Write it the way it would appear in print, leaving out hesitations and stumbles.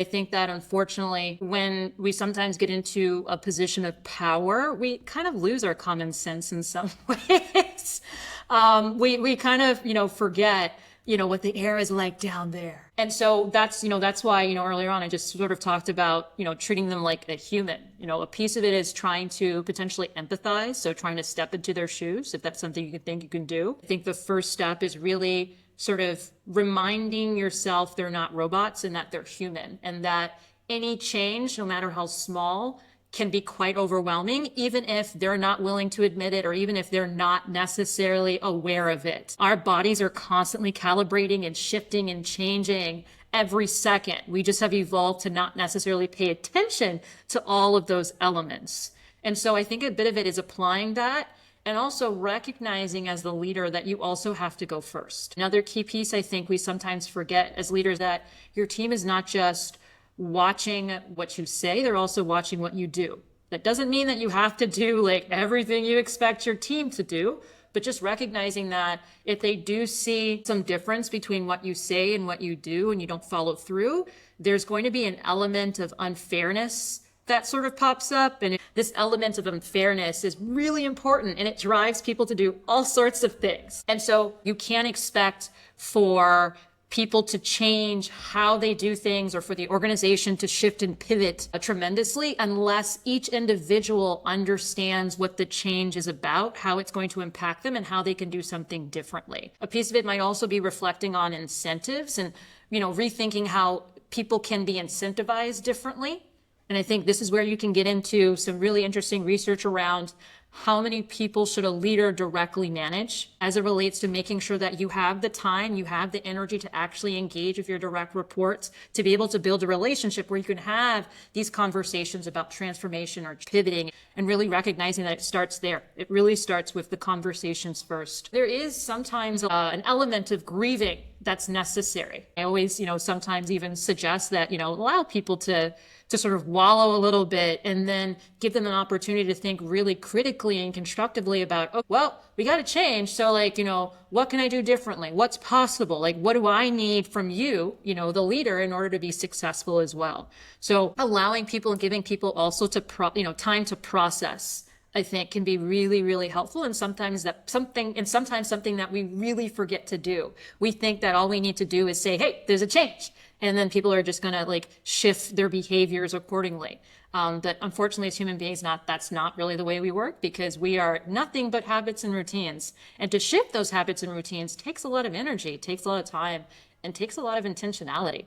I think that unfortunately, when we sometimes get into a position of power, we kind of lose our common sense in some ways. We kind of, forget, what the air is like down there. And so that's why, earlier on, I just sort of talked about, treating them like a human. A piece of it is trying to potentially empathize. So trying to step into their shoes, if that's something you think you can do. I think the first step is really sort of reminding yourself they're not robots and that they're human, and that any change, no matter how small, can be quite overwhelming, even if they're not willing to admit it, or even if they're not necessarily aware of it. Our bodies are constantly calibrating and shifting and changing every second. We just have evolved to not necessarily pay attention to all of those elements. And so I think a bit of it is applying that, and also recognizing as the leader that you also have to go first. Another key piece I think we sometimes forget as leaders, that your team is not just watching what you say, they're also watching what you do. That doesn't mean that you have to do like everything you expect your team to do, but just recognizing that if they do see some difference between what you say and what you do and you don't follow through, there's going to be an element of unfairness that sort of pops up. And this element of unfairness is really important, and it drives people to do all sorts of things. And so you can't expect for people to change how they do things, or for the organization to shift and pivot tremendously, unless each individual understands what the change is about, how it's going to impact them, and how they can do something differently. A piece of it might also be reflecting on incentives and, rethinking how people can be incentivized differently. And I think this is where you can get into some really interesting research around how many people should a leader directly manage as it relates to making sure that you have the time, you have the energy to actually engage with your direct reports, to be able to build a relationship where you can have these conversations about transformation or pivoting, and really recognizing that it starts there. It really starts with the conversations first. There is sometimes an element of grieving that's necessary. I always, sometimes even suggest that, allow people to sort of wallow a little bit, and then give them an opportunity to think really critically and constructively about, oh, well, we got to change. So what can I do differently? What's possible? What do I need from you, the leader, in order to be successful as well? So allowing people and giving people also to, time to process, I think, can be really, really helpful. And sometimes something that we really forget to do. We think that all we need to do is say, hey, there's a change. And then people are just going to shift their behaviors accordingly. But unfortunately, as human beings, that's not really the way we work, because we are nothing but habits and routines. And to shift those habits and routines takes a lot of energy, takes a lot of time, and takes a lot of intentionality.